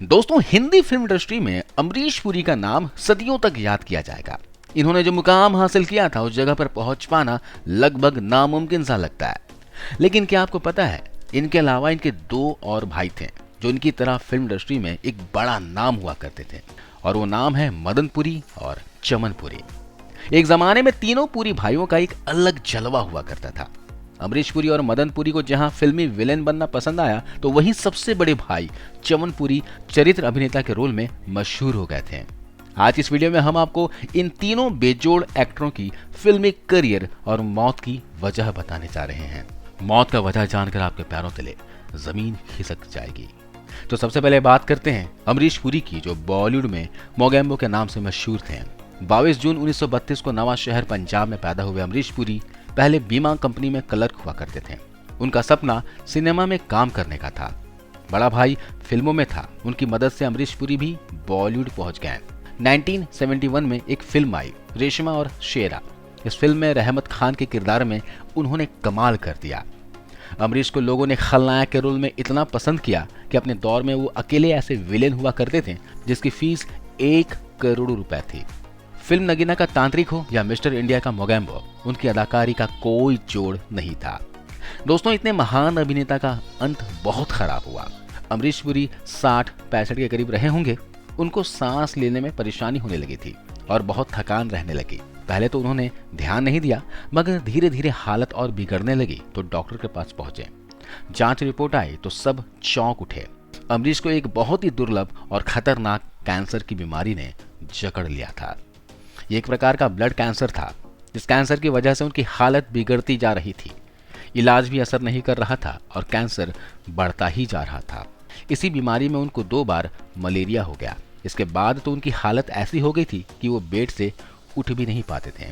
दोस्तों, Hindi film industry में अमरीश पुरी का नाम सदियों तक याद किया जाएगा। इन्होंने जो मुकाम हासिल किया था उस जगह पर पहुंच पाना लगभग नामुमकिन सा लगता है। लेकिन क्या आपको पता है, इनके अलावा इनके दो और भाई थे जो इनकी तरह फिल्म इंडस्ट्री में एक बड़ा नाम हुआ करते थे, और वो नाम है मदन पुरी और चमन पुरी। एक जमाने में तीनों पुरी भाइयों का एक अलग जलवा हुआ करता था। अमरीश पुरी और मदन पुरी को जहां फिल्मी विलेन बनना पसंद आया, तो वहीं सबसे बड़े भाई चमन पुरी चरित्र अभिनेता के रोल में मशहूर हो गए थे। आज इस वीडियो में हम आपको इन तीनों बेजोड़ एक्टरों की फिल्मी करियर और मौत की वजह बताने जा रहे हैं। मौत का वजह जानकर आपके पैरों तले जमीन खिसक जाएगी। तो सबसे पहले बात करते हैं अमरीश पुरी की, जो बॉलीवुड में मोगैम्बो के नाम से मशहूर थे। 22 जून 1932 को नवा शहर पंजाब में पैदा हुए अमरीश पुरी पहले बीमा कंपनी में क्लर्क हुआ करते थे। उनका सपना सिनेमा में काम करने का था। बड़ा भाई फिल्मों में था, उनकी मदद से अमरीश पुरी भी बॉलीवुड पहुंच गए। 1971 में एक फिल्म आई, रेशमा और शेरा। इस फिल्म में रहमत खान के किरदार में उन्होंने कमाल कर दिया। अमरीश को लोगों ने खलनायक के रोल में इतना पसंद किया कि अपने दौर में वो अकेले ऐसे विलेन हुआ करते थे जिसकी फीस 1 करोड़ रुपए थी। फिल्म नगीना का तांत्रिक हो या मिस्टर इंडिया का मोगैम्बो, उनकी अदाकारी का कोई जोड़ नहीं था। दोस्तों, इतने महान अभिनेता का अंत बहुत खराब हुआ। अमरीश पुरी 60-65 के करीब रहे होंगे। उनको सांस लेने में परेशानी होने लगी थी और बहुत थकान रहने लगी। पहले तो उन्होंने ध्यान नहीं दिया, मगर धीरे धीरे हालत और बिगड़ने लगी तो डॉक्टर के पास पहुंचे। जांच रिपोर्ट आई तो सब चौंक उठे। अमरीश को एक बहुत ही दुर्लभ और खतरनाक कैंसर की बीमारी ने जकड़ लिया था। ये एक प्रकार का ब्लड कैंसर था। इस कैंसर की वजह से उनकी हालत बिगड़ती जा रही थी। इलाज भी असर नहीं कर रहा था और कैंसर बढ़ता ही जा रहा था। इसी बीमारी में उनको 2 बार मलेरिया हो गया। इसके बाद तो उनकी हालत ऐसी हो गई थी कि वो बेड से उठ भी नहीं पाते थे।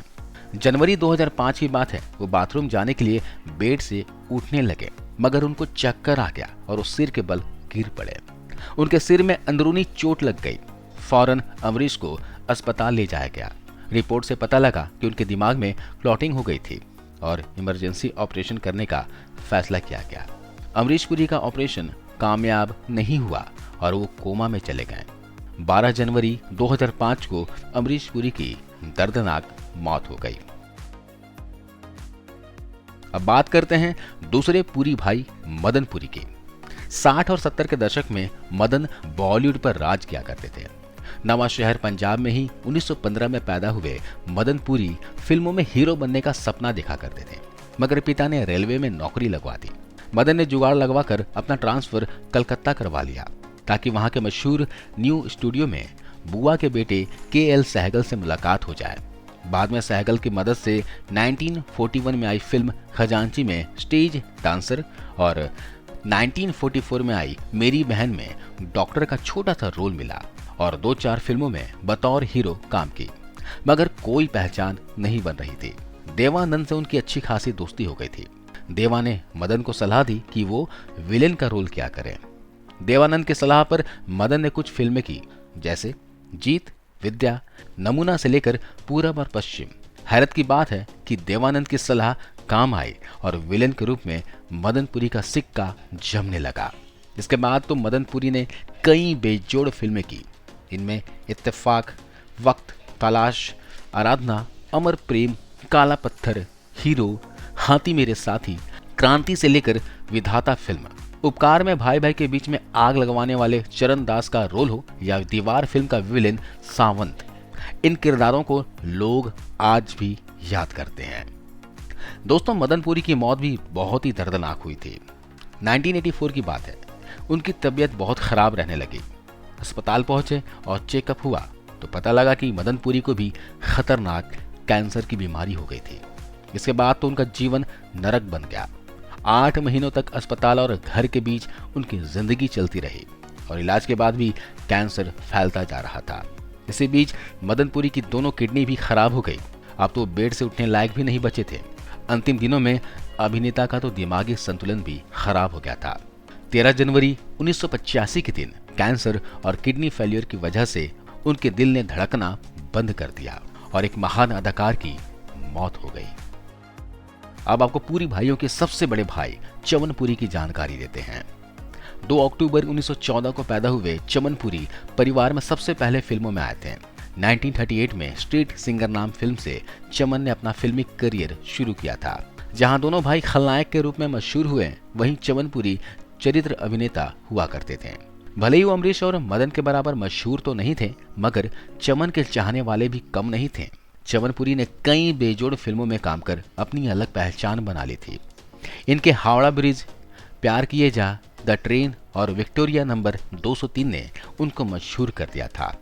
जनवरी 2005 की बात है, वो बाथरूम जाने के लिए बेड से उठने लगे, मगर उनको चक्कर आ गया और वो सिर के बल गिर पड़े। उनके सिर में अंदरूनी चोट लग गई। फौरन अमरीश को अस्पताल ले जाया गया। रिपोर्ट से पता लगा कि उनके दिमाग में क्लॉटिंग हो गई थी और इमरजेंसी ऑपरेशन करने का फैसला किया गया। अमरीश पुरी का ऑपरेशन कामयाब नहीं हुआ और वो कोमा में चले गए। 12 जनवरी 2005 को अमरीश पुरी की दर्दनाक मौत हो गई। अब बात करते हैं दूसरे पुरी भाई मदन पुरी की। 60 और 70 के दशक में मदन बॉलीवुड पर राज किया करते थे। नवा शहर पंजाब में ही 1915 में पैदा हुए मदन पुरी फिल्मों में हीरो बनने का सपना देखा करते थे, मगर पिता ने रेलवे में नौकरी लगवा दी। मदन ने जुगाड़ लगवाकर अपना ट्रांसफर कलकत्ता करवा लिया ताकि वहां के मशहूर न्यू स्टूडियो में बुआ के बेटे KL सहगल से मुलाकात हो जाए। बाद में सहगल की मदद से 1941 में आई फिल्म खजांची में स्टेज डांसर और 1944 में आई मेरी बहन में डॉक्टर का छोटा सा रोल मिला और 2-4 फिल्मों में बतौर हीरो काम की, मगर कोई पहचान नहीं बन रही थी। देवानंद से उनकी अच्छी खासी दोस्ती हो गई थी। देवा ने मदन को सलाह दी कि वो विलेन का रोल क्या करें। देवानंद की सलाह पर मदन ने कुछ फिल्में की, जैसे जीत, विद्या, नमूना से लेकर पूरब और पश्चिम। हैरत की बात है कि देवानंद की सलाह काम आई और विलेन के रूप में मदन पुरी का सिक्का जमने लगा। इसके बाद तो मदन पुरी ने कई बेजोड़ फिल्में की। इनमें इत्तेफाक, वक्त, तलाश, आराधना, अमर प्रेम, काला पत्थर, हीरो, हाथी मेरे साथी, क्रांति से लेकर विधाता फिल्म, उपकार में भाई भाई के बीच में आग लगवाने वाले चरण दास का रोल हो या दीवार फिल्म का विलेन सावंत, इन किरदारों को लोग आज भी याद करते हैं। दोस्तों, मदन पुरी की मौत भी बहुत ही दर्दनाक हुई थी। 1984 की बात है। उनकी तबीयत बहुत खराब रहने लगी। अस्पताल पहुंचे और चेकअप हुआ तो पता लगा कि मदन पुरी को भी खतरनाक कैंसर की बीमारी हो गई थी। इसके बाद तो उनका जीवन नरक बन गया। 8 महीनों तक अस्पताल और घर के बीच उनकी जिंदगी चलती रही और इलाज के बाद भी कैंसर फैलता जा रहा था। इसी बीच मदन पुरी की दोनों किडनी भी खराब हो गई। अब तो बेड से उठने लायक भी नहीं बचे थे। अंतिम दिनों में अभिनेता का तो दिमागी संतुलन भी खराब हो गया था। 13 जनवरी 1985 के दिन कैंसर और किडनी फेलियर की वजह से उनके दिल ने धड़कना बंद कर दिया और एक महान अदाकार की मौत हो गई। अब आपको पुरी भाइयों के सबसे बड़े भाई चमन पुरी की जानकारी देते हैं। 2 अक्टूबर 1914 को पैदा हुए चमन पुरी परिवार में सबसे पहले फिल्मों में आए थे। 1938 में स्ट्रीट सिंगर नाम फिल्म से चमन ने अपना फिल्मी करियर शुरू किया था। जहां दोनों भाई खलनायक के रूप में मशहूर हुए, वहीं चमन पुरी चरित्र अभिनेता हुआ करते थे। भले ही वो अमरीश और मदन के बराबर मशहूर तो नहीं थे, मगर चमन के चाहने वाले भी कम नहीं थे। चमन पुरी ने कई बेजोड़ फिल्मों में काम कर अपनी अलग पहचान बना ली थी। इनके हावड़ा ब्रिज, प्यार किए जा, द ट्रेन और विक्टोरिया नंबर 203 ने उनको मशहूर कर दिया था।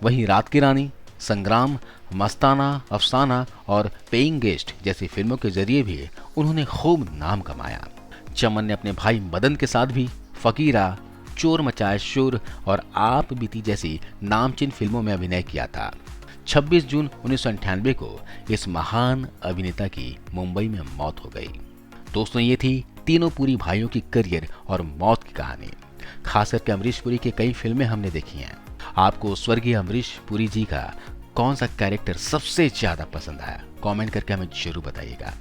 वहीं रात की रानी, संग्राम, मस्ताना, अफसाना और पेइंग गेस्ट जैसी फिल्मों के जरिए भी उन्होंने खूब नाम कमाया। चमन ने अपने भाई मदन के साथ भी फकीरा, चोर मचाए शोर और आप बीती जैसी नामचीन फिल्मों में अभिनय किया था। 26 जून 1998 को इस महान अभिनेता की मुंबई में मौत हो गई। दोस्तों, ये थी तीनों पुरी भाइयों की करियर और मौत की कहानी। खास करके अमरीश पुरी की कई फिल्में हमने देखी हैं। आपको स्वर्गीय अमरीश पुरी जी का कौन सा कैरेक्टर सबसे ज्यादा पसंद आया? कमेंट करके हमें जरूर बताइएगा।